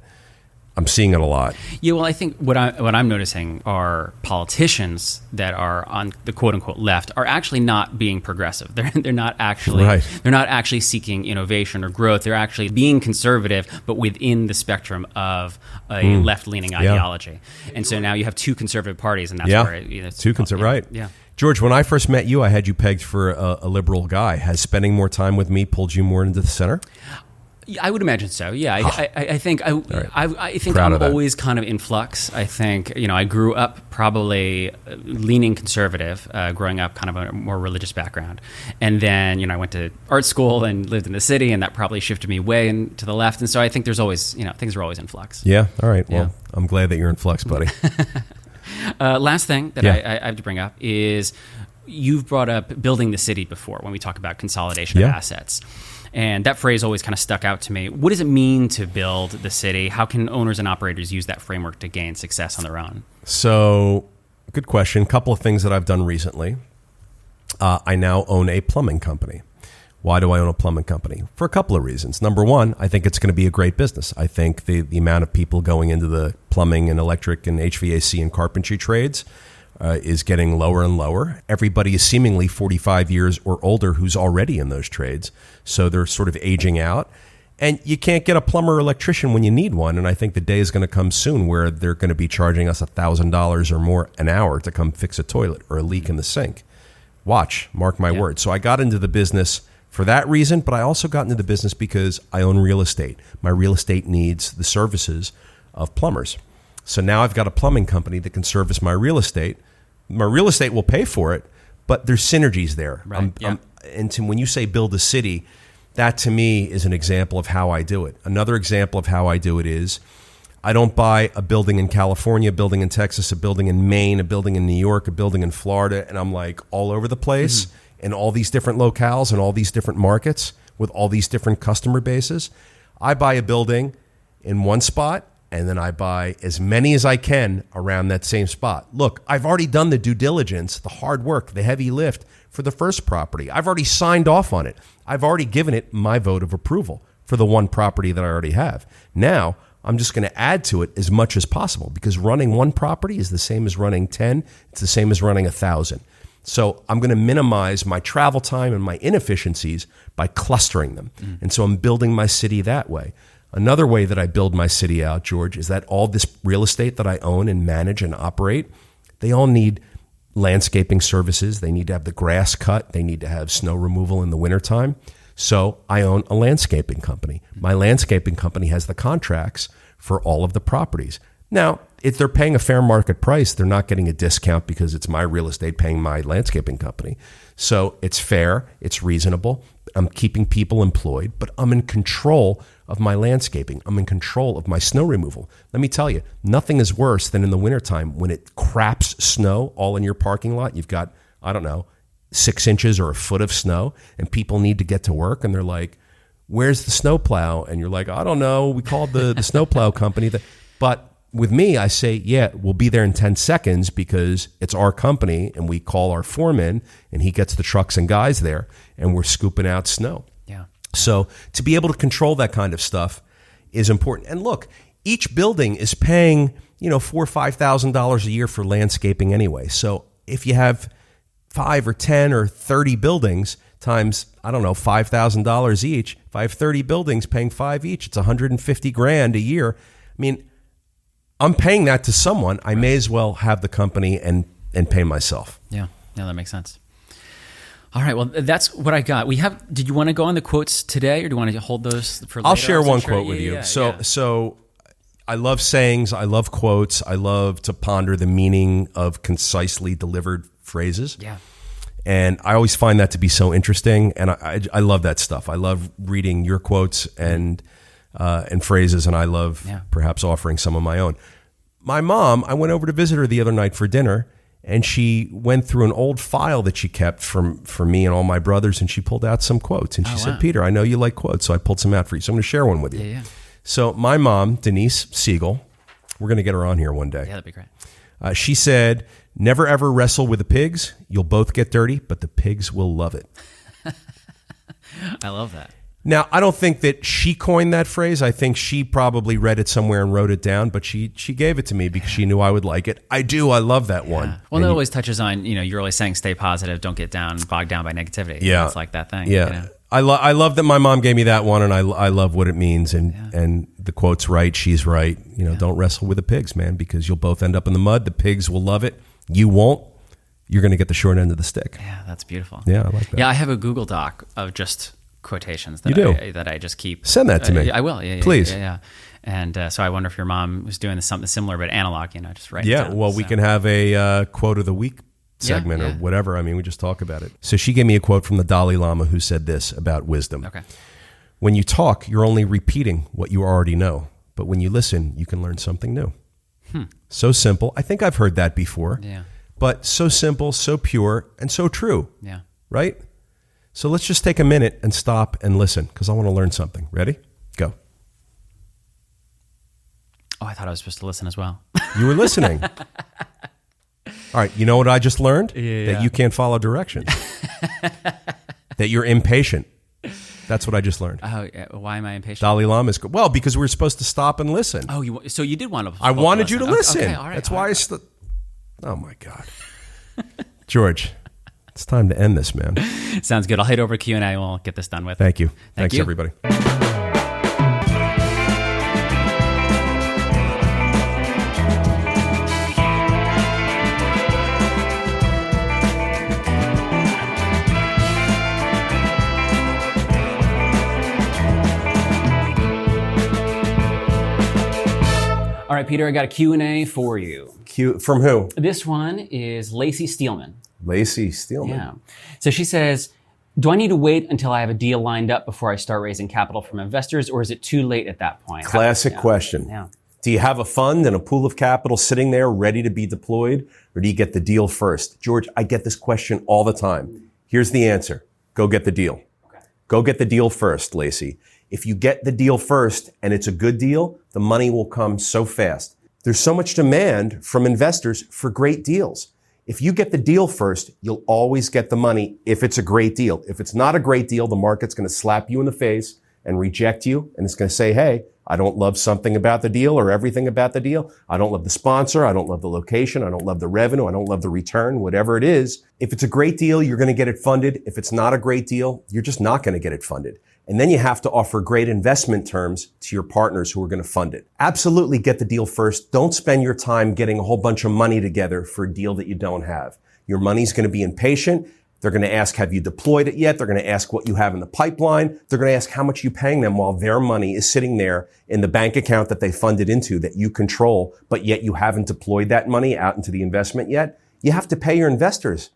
I'm seeing it a lot. Yeah, well, I think what I'm noticing are politicians that are on the quote unquote left are actually not being progressive. They're not actually they're not actually seeking innovation or growth. They're actually being conservative, but within the spectrum of a left leaning ideology. And so now you have two conservative parties, and that's where it's two conservative. Right. Yeah. George, when I first met you, I had you pegged for a liberal guy. Has spending more time with me pulled you more into the center? I would imagine so. Yeah, I think I'm always kind of in flux. I think I grew up probably leaning conservative, growing up kind of a more religious background, and then I went to art school and lived in the city, and that probably shifted me way to the left. And so I think there's always things are always in flux. Yeah. All right. Well, I'm glad that you're in flux, buddy. Last thing that I have to bring up is you've brought up building the city before when we talk about consolidation of assets. And that phrase always kind of stuck out to me. What does it mean to build the city? How can owners and operators use that framework to gain success on their own? So, good question. A couple of things that I've done recently. I now own a plumbing company. Why do I own a plumbing company? For a couple of reasons. Number one, I think it's going to be a great business. I think the amount of people going into the plumbing and electric and HVAC and carpentry trades is getting lower and lower. Everybody is seemingly 45 years or older who's already in those trades. So they're sort of aging out. And you can't get a plumber or electrician when you need one. And I think the day is going to come soon where they're going to be charging us $1,000 or more an hour to come fix a toilet or a leak in the sink. Watch, mark my words. So I got into the business for that reason, but I also got into the business because I own real estate. My real estate needs the services of plumbers. So now I've got a plumbing company that can service my real estate. My real estate will pay for it, but there's synergies there. Right. And when you say build a city, that to me is an example of how I do it. Another example of how I do it is I don't buy a building in California, a building in Texas, a building in Maine, a building in New York, a building in Florida, and I'm like all over the place in all these different locales and all these different markets with all these different customer bases. I buy a building in one spot, and then I buy as many as I can around that same spot. Look, I've already done the due diligence, the hard work, the heavy lift for the first property. I've already signed off on it. I've already given it my vote of approval for the one property that I already have. Now, I'm just going to add to it as much as possible because running one property is the same as running 10. It's the same as running 1,000. So I'm going to minimize my travel time and my inefficiencies by clustering them. And so I'm building my city that way. Another way that I build my city out, George, is that all this real estate that I own and manage and operate, they all need landscaping services. They need to have the grass cut. They need to have snow removal in the wintertime. So I own a landscaping company. My landscaping company has the contracts for all of the properties. Now, if they're paying a fair market price, they're not getting a discount because it's my real estate paying my landscaping company. So it's fair, it's reasonable. I'm keeping people employed, but I'm in control of my landscaping. I'm in control of my snow removal. Let me tell you, nothing is worse than in the wintertime when it craps snow all in your parking lot. You've got, 6 inches or a foot of snow, and people need to get to work, and they're like, where's the snowplow? And you're like, I don't know. We called the snowplow company. But with me, I say, yeah, we'll be there in 10 seconds because it's our company, and we call our foreman, and he gets the trucks and guys there, and we're scooping out snow. Yeah. So to be able to control that kind of stuff is important. And look, each building is paying, $4,000 or $5,000 a year for landscaping anyway. So if you have 5 or 10 or 30 buildings times, $5,000 each, if I have 30 buildings paying 5 each, it's $150,000 a year. I mean, I'm paying that to someone. I may as well have the company and pay myself. Yeah, that makes sense. All right, well, that's what I got. Did you want to go on the quotes today, or do you want to hold those for later? I'll share one quote with you. So I love sayings. I love quotes. I love to ponder the meaning of concisely delivered phrases. Yeah. And I always find that to be so interesting. And I love that stuff. I love reading your quotes and phrases, and I love perhaps offering some of my own. My mom, I went over to visit her the other night for dinner, And she went through an old file that she kept for me and all my brothers, and she pulled out some quotes. And she said, Peter, I know you like quotes, so I pulled some out for you. So I'm going to share one with you. Yeah. So my mom, Denise Siegel, we're going to get her on here one day. Yeah, that'd be great. She said, never ever wrestle with the pigs. You'll both get dirty, but the pigs will love it. I love that. Now, I don't think that she coined that phrase. I think she probably read it somewhere and wrote it down, but she gave it to me because she knew I would like it. I love that one. Well, that always touches on, you're always saying stay positive, don't get bogged down by negativity. Yeah. It's like that thing. Yeah. I love that my mom gave me that one, and I love what it means. And the quote's right. She's right. Don't wrestle with the pigs, man, because you'll both end up in the mud. The pigs will love it. You won't. You're going to get the short end of the stick. Yeah, that's beautiful. Yeah, I like that. Yeah, I have a Google Doc of just quotations that I just keep. Send that to me. I will. Yeah, please. Yeah. And so I wonder if your mom was doing something similar, but analog, just write it down. Well, we can have a quote of the week segment or whatever. I mean, we just talk about it. So she gave me a quote from the Dalai Lama, who said this about wisdom. Okay. When you talk, you're only repeating what you already know. But when you listen, you can learn something new. So simple. I think I've heard that before. Yeah. But so simple, so pure, and so true. Yeah. Right? So let's just take a minute and stop and listen, because I want to learn something. Ready? Go. Oh, I thought I was supposed to listen as well. You were listening. All right. You know what I just learned? That you can't follow directions. That you're impatient. That's what I just learned. Oh, why am I impatient? Dalai Lama is well, because we were supposed to stop and listen. Oh, so you did want to. I wanted you to listen. Okay, all right. That's why I. Oh my God, George, it's time to end this, man. Sounds good. I'll head over to Q&A and we'll get this done with. Thank you. Thanks, everybody. All right, Peter, I got a Q&A for you. From who? This one is Lacey Steelman. Lacey Steelman. Yeah. So she says, do I need to wait until I have a deal lined up before I start raising capital from investors, or is it too late at that point? Classic question. Yeah. Do you have a fund and a pool of capital sitting there ready to be deployed, or do you get the deal first? George, I get this question all the time. Here's the answer. Go get the deal. Okay. Go get the deal first, Lacey. If you get the deal first and it's a good deal, the money will come so fast. There's so much demand from investors for great deals. If you get the deal first, you'll always get the money if it's a great deal. If it's not a great deal, the market's going to slap you in the face and reject you. And it's going to say, hey, I don't love something about the deal or everything about the deal. I don't love the sponsor. I don't love the location. I don't love the revenue. I don't love the return, whatever it is. If it's a great deal, you're going to get it funded. If it's not a great deal, you're just not going to get it funded. And then you have to offer great investment terms to your partners who are going to fund it. Absolutely get the deal first. Don't spend your time getting a whole bunch of money together for a deal that you don't have. Your money's going to be impatient. They're going to ask, have you deployed it yet? They're going to ask what you have in the pipeline. They're going to ask how much you're paying them while their money is sitting there in the bank account that they funded into that you control, but yet you haven't deployed that money out into the investment yet. You have to pay your investors.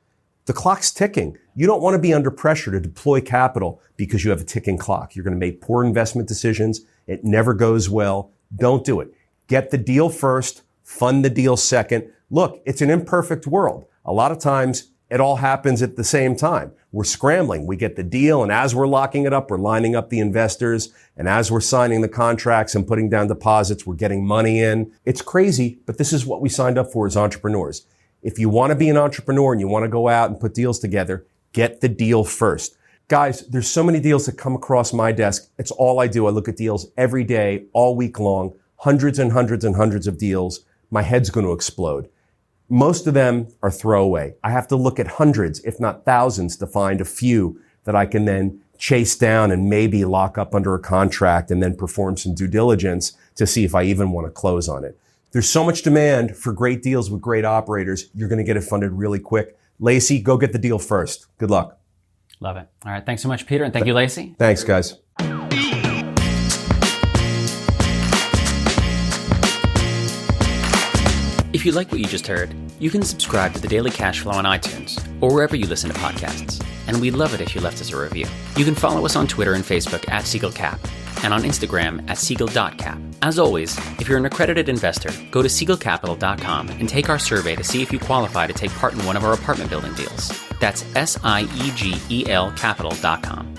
The clock's ticking. You don't want to be under pressure to deploy capital because you have a ticking clock. You're going to make poor investment decisions. It never goes well. Don't do it. Get the deal first, fund the deal second. Look, it's an imperfect world. A lot of times it all happens at the same time. We're scrambling. We get the deal, and as we're locking it up, we're lining up the investors. And as we're signing the contracts and putting down deposits, we're getting money in. It's crazy, but this is what we signed up for as entrepreneurs. If you want to be an entrepreneur and you want to go out and put deals together, get the deal first. Guys, there's so many deals that come across my desk. It's all I do. I look at deals every day, all week long, hundreds and hundreds and hundreds of deals. My head's going to explode. Most of them are throwaway. I have to look at hundreds, if not thousands, to find a few that I can then chase down and maybe lock up under a contract and then perform some due diligence to see if I even want to close on it. There's so much demand for great deals with great operators. You're going to get it funded really quick. Lacey, go get the deal first. Good luck. Love it. All right. Thanks so much, Peter. And thank you, Lacey. Thanks, guys. If you like what you just heard, you can subscribe to The Daily Cash Flow on iTunes or wherever you listen to podcasts. And we'd love it if you left us a review. You can follow us on Twitter and Facebook at SiegelCap and on Instagram at Siegel.cap. As always, if you're an accredited investor, go to SiegelCapital.com and take our survey to see if you qualify to take part in one of our apartment building deals. That's SIEGEL Capital.com.